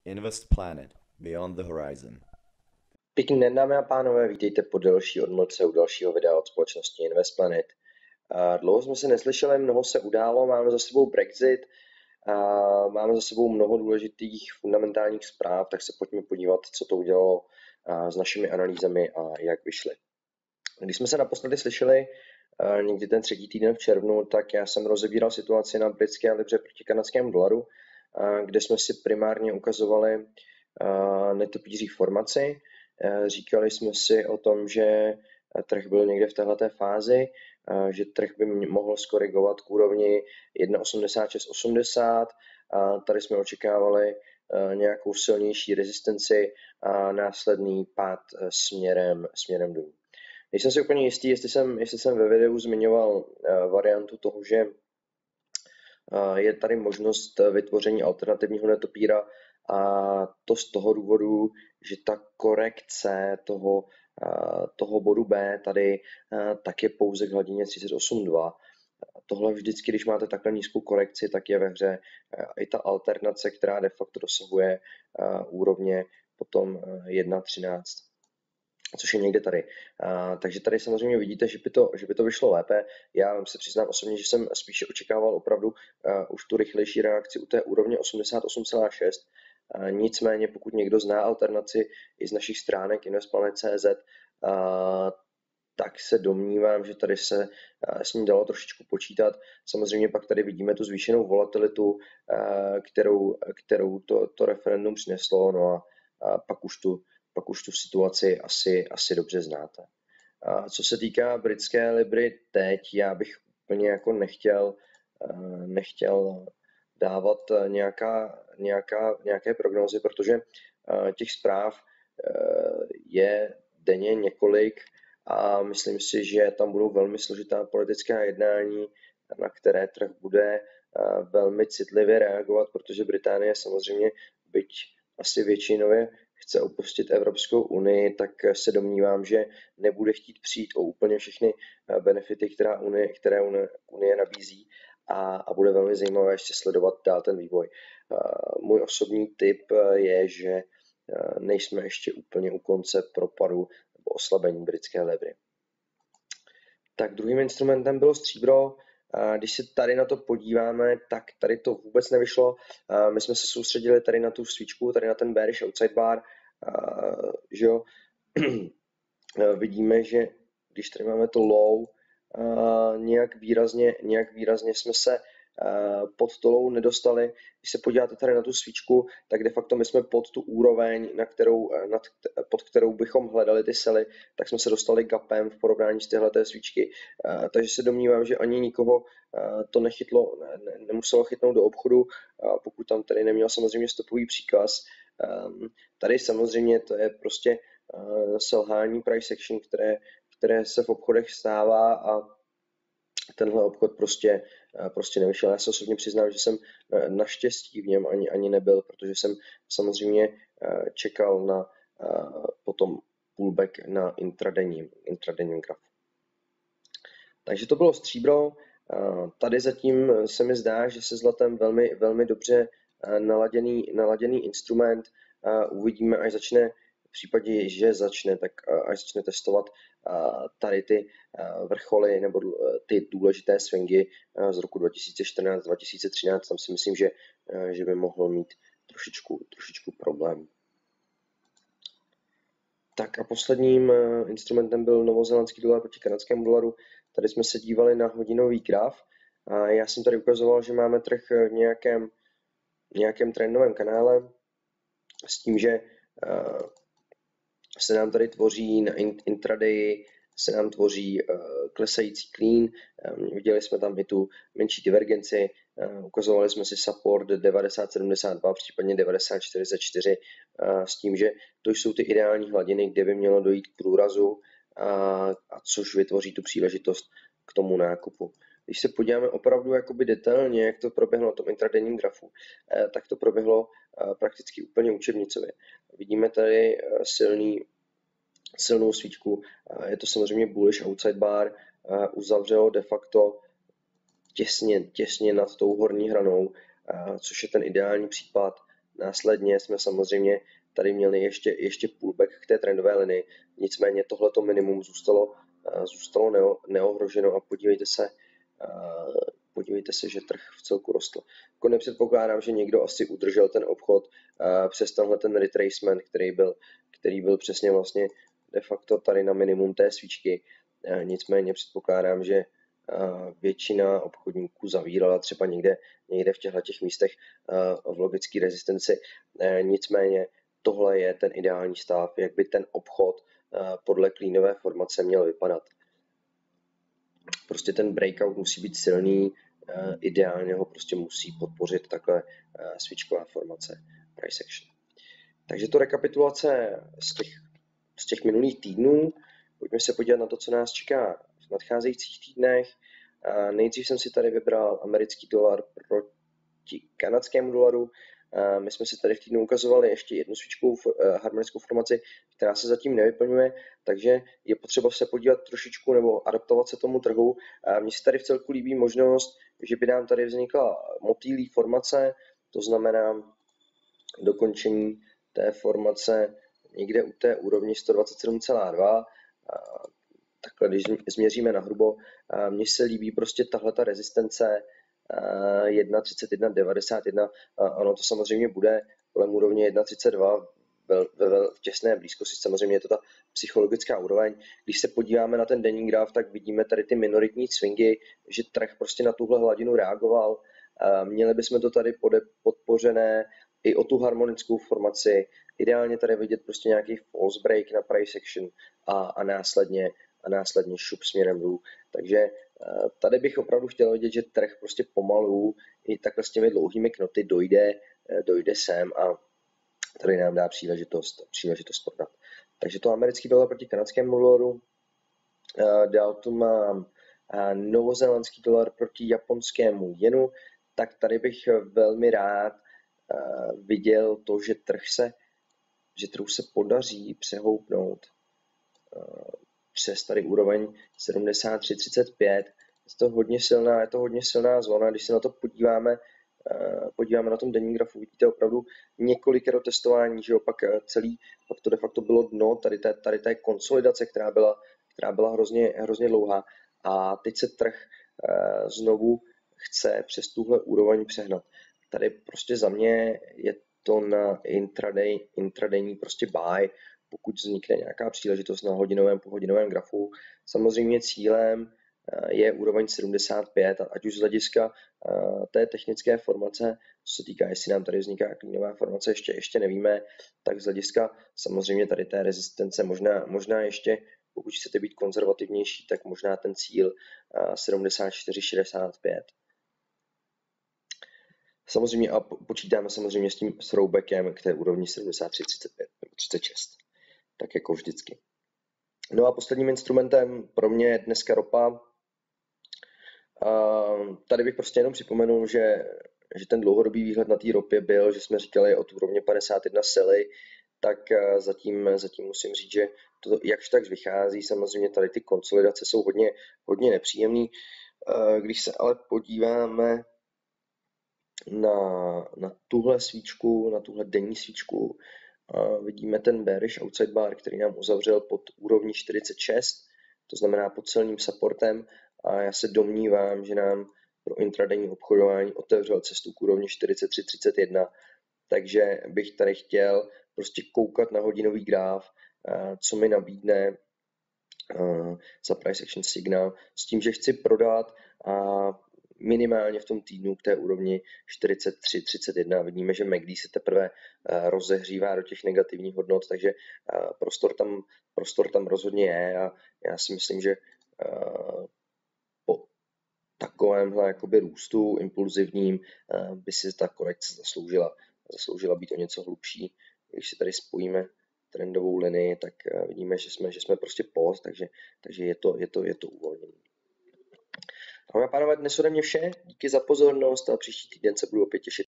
Invest Planet Beyond the Horizon. Pěkný den, dámy a pánové, vítejte po delší odmlce u dalšího videa od společnosti Invest Planet. Dlouho jsme se neslyšeli, mnoho se událo, máme za sebou Brexit, máme za sebou mnoho důležitých fundamentálních zpráv, tak se pojďme podívat, co to udělalo s našimi analýzami a jak vyšly. Když jsme se naposledy slyšeli někdy ten třetí týden v červnu, tak já jsem rozebíral situaci na britské libře proti kanadskému dolaru, kde jsme si primárně ukazovali netopíří formaci. Říkali jsme si o tom, že trh byl někde v téhleté fázi, že trh by mohl skorigovat k úrovni 1,8680. Tady jsme očekávali nějakou silnější rezistenci a následný pád směrem dolů. Nejsem si úplně jistý, jestli jsem ve videu zmiňoval variantu toho, že je tady možnost vytvoření alternativního netopíra, a to z toho důvodu, že ta korekce toho bodu B tady tak je pouze k hladině 38,2. Tohle vždycky, když máte takhle nízkou korekci, tak je ve hře i ta alternace, která de facto dosahuje úrovně potom 1,13. Což je někde tady. Takže tady samozřejmě vidíte, že by to vyšlo lépe. Já se přiznám osobně, že jsem spíše očekával opravdu už tu rychlejší reakci u té úrovně 88,6. Nicméně, pokud někdo zná alternaci i z našich stránek investplanet.cz, tak se domnívám, že tady se s ním dalo trošičku počítat. Samozřejmě pak tady vidíme tu zvýšenou volatilitu, kterou to referendum přineslo, no a pak už tu situaci asi dobře znáte. Co se týká britské libry teď, já bych úplně jako nechtěl dávat nějaké prognózy, protože těch zpráv je denně několik a myslím si, že tam budou velmi složitá politická jednání, na které trh bude velmi citlivě reagovat, protože Británie samozřejmě, byť asi většinově chce opustit Evropskou unii, tak se domnívám, že nebude chtít přijít o úplně všechny benefity, které Unie nabízí, a bude velmi zajímavé ještě sledovat dál ten vývoj. Můj osobní tip je, že nejsme ještě úplně u konce propadu nebo oslabení britské libry. Tak druhým instrumentem bylo stříbro. Když se tady na to podíváme, tak tady to vůbec nevyšlo. My jsme se soustředili tady na tu svíčku, tady na ten bearish outside bar, že jo. Vidíme, že když tady máme to low, nějak výrazně jsme se pod to low nedostali. Když se podíváte tady na tu svíčku, tak de facto my jsme pod tu úroveň, pod kterou bychom hledali ty sely, tak jsme se dostali gapem v porovnání s téhleté svíčky. Takže se domnívám, že ani nikoho to nemuselo chytnout do obchodu, pokud tam tady neměl samozřejmě stopový příkaz. Tady samozřejmě to je prostě selhání price action, které se v obchodech stává, a tenhle obchod prostě nevyšel. Já se osobně přiznám, že jsem naštěstí v něm ani nebyl, protože jsem samozřejmě čekal na potom pullback na intradenním grafu. Takže to bylo stříbro. Tady zatím se mi zdá, že se zlatem velmi, velmi dobře naladěný instrument. Uvidíme, až začne, v případě, že začne, tak až začne testovat tady ty vrcholy nebo ty důležité swingy z roku 2014-2013, tam si myslím, že by mohl mít trošičku problém. Tak a posledním instrumentem byl novozélandský dolar proti kanadskému dolaru. Tady jsme se dívali na hodinový graf. Já jsem tady ukazoval, že máme trh v nějakém trendovém kanále s tím, že se nám tady tvoří na intraday, se nám tvoří klesající clean. Viděli jsme tam i tu menší divergenci, ukazovali jsme si support 90,72, případně 90,44, s tím, že to jsou ty ideální hladiny, kde by mělo dojít k průrazu, a což vytvoří tu příležitost k tomu nákupu. Když se podíváme opravdu jakoby detailně, jak to proběhlo na tom intradenním grafu, tak to proběhlo prakticky úplně učebnicově. Vidíme tady silnou svíčku, je to samozřejmě bullish outside bar, uzavřelo de facto těsně nad tou horní hranou, což je ten ideální případ Následně jsme samozřejmě tady měli ještě pullback k té trendové linii, nicméně tohleto minimum zůstalo neohroženo a podívejte se, že trh v celku rostl. Jako nepředpokládám, že někdo asi udržel ten obchod přes tenhle ten retracement, který byl přesně vlastně de facto tady na minimum té svíčky. Nicméně předpokládám, že většina obchodníků zavírala třeba někde v těchto místech v logické rezistenci. Nicméně tohle je ten ideální stav, jak by ten obchod podle klínové formace měl vypadat. Prostě ten breakout musí být silný, ideálně ho prostě musí podpořit takhle svíčková formace price action. Takže to rekapitulace z těch minulých týdnů. Pojďme se podívat na to, co nás čeká v nadcházejících týdnech. Nejdřív jsem si tady vybral americký dolar proti kanadskému dolaru. My jsme si tady v týdnu ukazovali ještě jednu svíčkovou harmonickou formaci, která se zatím nevyplňuje, takže je potřeba se podívat trošičku nebo adaptovat se tomu trhu. Mně se tady v celku líbí možnost, že by nám tady vznikla motýlí formace, to znamená dokončení té formace někde u té úrovni 127,2. Takhle, když změříme na hrubo, mně se líbí prostě tahleta rezistence 1,3191. Ono to samozřejmě bude kolem úrovně 1,32 v těsné blízkosti. Samozřejmě je to ta psychologická úroveň. Když se podíváme na ten denní graf, tak vidíme tady ty minoritní swingy, že trh prostě na tuhle hladinu reagoval. Měli bychom to tady podpořené i o tu harmonickou formaci. Ideálně tady vidět prostě nějaký false break na price action a následně šup směrem dolů. Takže tady bych opravdu chtěl vidět, že trh prostě pomalu i takhle s těmi dlouhými knoty dojde sem a tady nám dá příležitost prodat. Takže to americký dolar proti kanadskému dolaru. Dál tu mám novozélandský dolar proti japonskému jenu. Tak tady bych velmi rád viděl to, že trhu se podaří přehoupnout přes tady úroveň 73,35. Je to hodně silná zóna. Když se na to podíváme na tom denním grafu, vidíte opravdu několikero testování, že opak pak to de facto bylo dno tady té konsolidace, která byla hrozně dlouhá. A teď se trh znovu chce přes tuhle úroveň přehnat. Tady prostě za mě je to na intradayní prostě buy, pokud vznikne nějaká příležitost na půlhodinovém grafu. Samozřejmě cílem je úroveň 75, ať už z hlediska té technické formace, co se týká, jestli nám tady vzniká klínová formace, ještě nevíme, tak z hlediska samozřejmě tady té rezistence možná ještě, pokud chcete být konzervativnější, tak možná ten cíl 74,65. Samozřejmě a počítáme samozřejmě s tím throwbackem k té úrovni 73,36, tak jako vždycky. No a posledním instrumentem pro mě je dneska ropa. Tady bych prostě jenom připomenul, že ten dlouhodobý výhled na té ropě byl, že jsme říkali od úrovně 51 sely, tak zatím musím říct, že to jakž tak vychází. Samozřejmě tady ty konsolidace jsou hodně nepříjemné. Když se ale podíváme na tuhle svíčku, na tuhle denní svíčku, vidíme ten bearish outside bar, který nám uzavřel pod úrovní 46, to znamená pod silným supportem, a já se domnívám, že nám pro intradenní obchodování otevřel cestu k úrovni 43,31, takže bych tady chtěl prostě koukat na hodinový graf, co mi nabídne za price action signál, s tím, že chci prodat minimálně v tom týdnu k té úrovni 43,31. Vidíme, že MACD se teprve rozehřívá do těch negativních hodnot, takže prostor tam rozhodně je a já si myslím, že po takovémhle jakoby růstu impulzivním by si ta korekce zasloužila být o něco hlubší. Když si tady spojíme trendovou linii, tak vidíme, že jsme prostě post, takže je to uvolnění. Dámy a pánové, dnes ode mě vše. Díky za pozornost a příští týden se budu opět těšit